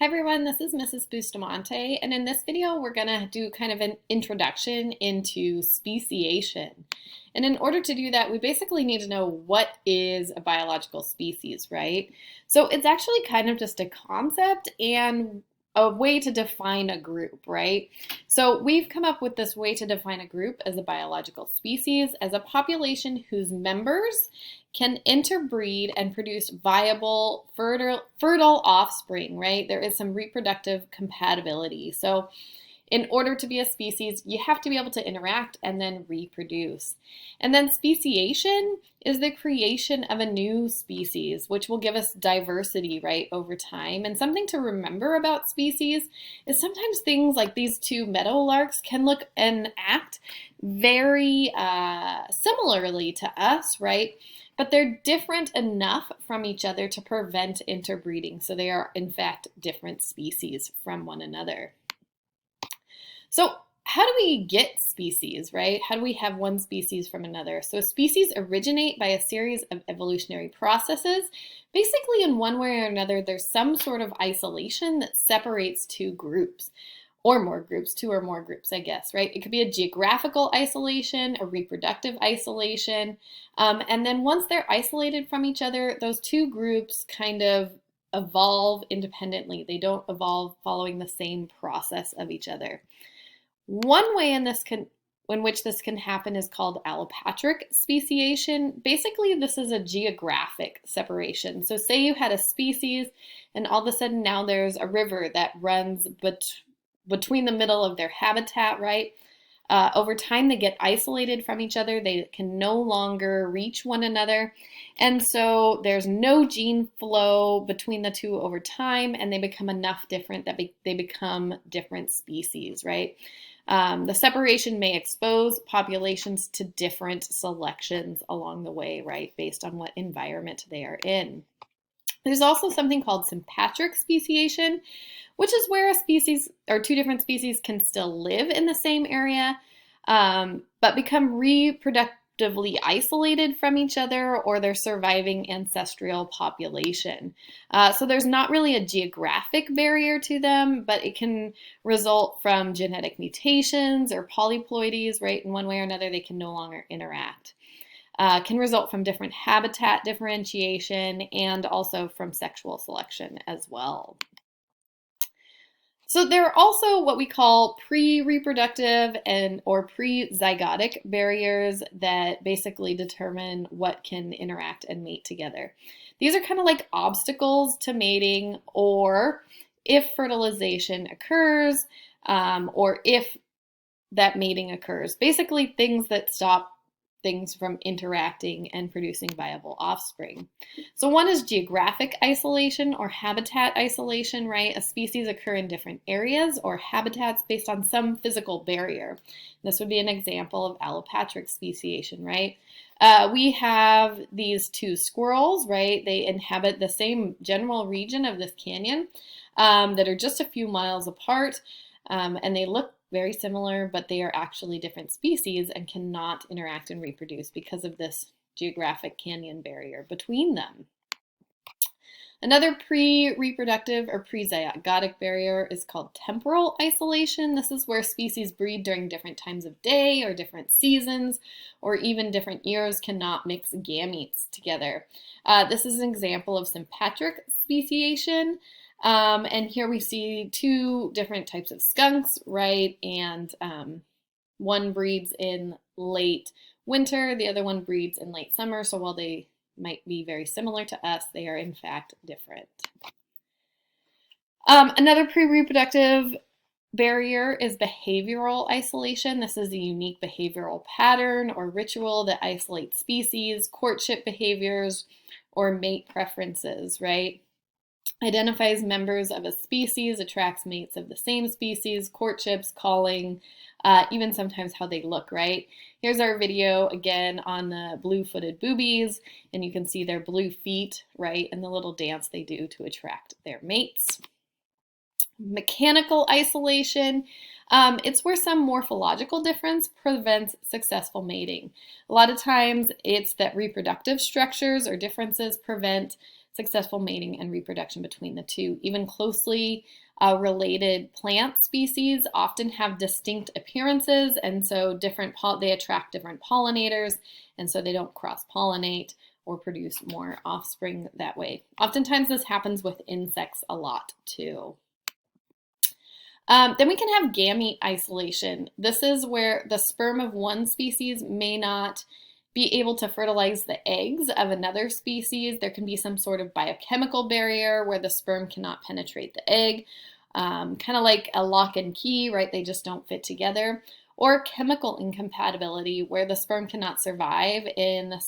everyone, this is Mrs. Bustamante, and in this video we're going to do kind of an introduction into speciation. And in order to do that, we basically need to know what is a biological species, right? So it's actually kind of just a concept and a way to define a group, right? So we've come up with this way to define a group as a biological species, as a population whose members can interbreed and produce viable, fertile offspring, right? There is some reproductive compatibility. So in order to be a species, you have to be able to interact and then reproduce. And then speciation is the creation of a new species, which will give us diversity, right, over time. And something to remember about species is sometimes things like these two meadowlarks can look and act very similarly to us, right? But they're different enough from each other to prevent interbreeding. So they are, in fact, different species from one another. So how do we get species, right? How do we have one species from another? So species originate by a series of evolutionary processes. Basically, in one way or another, there's some sort of isolation that separates two groups. Or more groups, two or more groups, I guess, right? It could be a geographical isolation, a reproductive isolation. And then once they're isolated from each other, those two groups kind of evolve independently. They don't evolve following the same process of each other. One way in which this can happen is called allopatric speciation. Basically, this is a geographic separation. So say you had a species and all of a sudden now there's a river that runs between the middle of their habitat, right? Over time, they get isolated from each other. They can no longer reach one another. And so there's no gene flow between the two over time, and they become enough different that they become different species, right? The separation may expose populations to different selections along the way, right, based on what environment they are in. There's also something called sympatric speciation, which is where a species or two different species can still live in the same area, but become reproductively isolated from each other or their surviving ancestral population. So there's not really a geographic barrier to them, but it can result from genetic mutations or polyploidies, right? In one way or another, they can no longer interact. Can result from different habitat differentiation and also from sexual selection as well. So there are also what we call pre-reproductive or pre-zygotic barriers that basically determine what can interact and mate together. These are kind of like obstacles to mating, or if fertilization occurs, or if that mating occurs. Basically things that stop things from interacting and producing viable offspring. So one is geographic isolation or habitat isolation, right? A species occur in different areas or habitats based on some physical barrier. This would be an example of allopatric speciation, right? We have these two squirrels, right? They inhabit the same general region of this canyon that are just a few miles apart, and they look very similar, but they are actually different species and cannot interact and reproduce because of this geographic canyon barrier between them. Another pre-reproductive or pre-zygotic barrier is called temporal isolation. This is where species breed during different times of day or different seasons or even different years, cannot mix gametes together. This is an example of sympatric speciation. And here we see two different types of skunks, right? And one breeds in late winter, the other one breeds in late summer. So while they might be very similar to us, they are in fact different. Another pre-reproductive barrier is behavioral isolation. This is a unique behavioral pattern or ritual that isolates species, courtship behaviors, or mate preferences, right? Identifies members of a species, attracts mates of the same species, courtships, calling, even sometimes how they look, right? Here's our video again on the blue-footed boobies, and you can see their blue feet, right, and the little dance they do to attract their mates. Mechanical isolation. It's where some morphological difference prevents successful mating. A lot of times it's that reproductive structures or differences prevent successful mating and reproduction between the two. Even closely related plant species often have distinct appearances, and so they attract different pollinators, and so they don't cross-pollinate or produce more offspring that way. Oftentimes this happens with insects a lot too. Then we can have gamete isolation. This is where the sperm of one species may not be able to fertilize the eggs of another species. There can be some sort of biochemical barrier where the sperm cannot penetrate the egg, kind of like a lock and key, right? They just don't fit together. Or chemical incompatibility where the sperm cannot survive in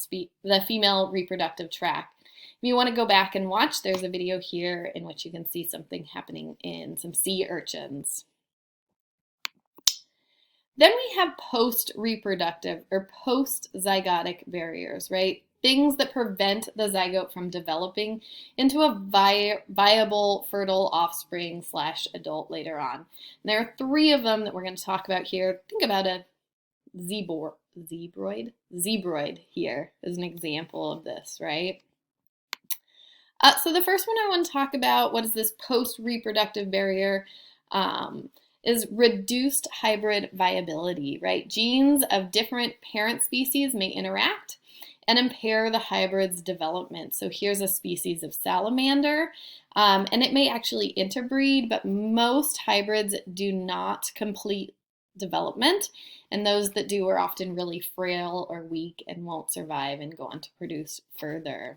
the female reproductive tract. If you want to go back and watch, there's a video here in which you can see something happening in some sea urchins. Then we have post-reproductive or post-zygotic barriers, right? Things that prevent the zygote from developing into a viable, fertile offspring / adult later on. And there are 3 of them that we're going to talk about here. Think about a zebroid. Zebroid here is an example of this, right? So the first one I want to talk about, what is this post-reproductive barrier, is reduced hybrid viability, right? Genes of different parent species may interact and impair the hybrid's development. So here's a species of salamander, and it may actually interbreed, but most hybrids do not complete development, and those that do are often really frail or weak and won't survive and go on to produce further.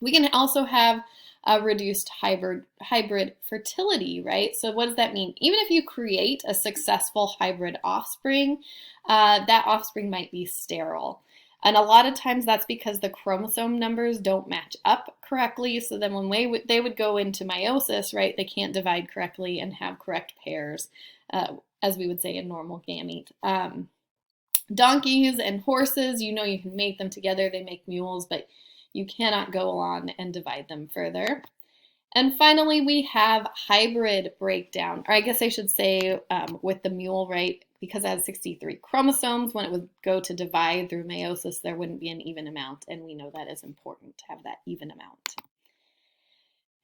We can also have a reduced hybrid fertility, right? So what does that mean? Even if you create a successful hybrid offspring, that offspring might be sterile. And a lot of times that's because the chromosome numbers don't match up correctly. So then when they would go into meiosis, right, they can't divide correctly and have correct pairs, as we would say in normal gamete. Donkeys and horses, you can mate them together. They make mules, but you cannot go on and divide them further. And finally, we have hybrid breakdown, or I guess I should say with the mule, right? Because it has 63 chromosomes, when it would go to divide through meiosis, there wouldn't be an even amount, and we know that is important to have that even amount.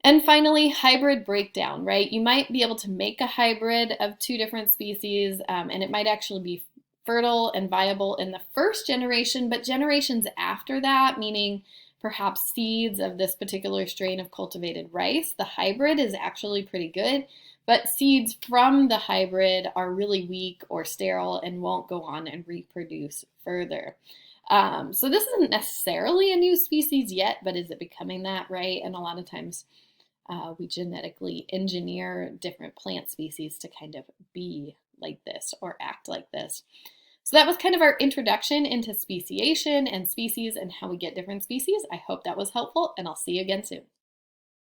And finally, hybrid breakdown, right? You might be able to make a hybrid of 2 different species, and it might actually be fertile and viable in the first generation, but generations after that, meaning perhaps seeds of this particular strain of cultivated rice, the hybrid is actually pretty good, but seeds from the hybrid are really weak or sterile and won't go on and reproduce further. So this isn't necessarily a new species yet, but is it becoming that, right? And a lot of times we genetically engineer different plant species to kind of be like this or act like this. So that was kind of our introduction into speciation and species and how we get different species. I hope that was helpful, and I'll see you again soon.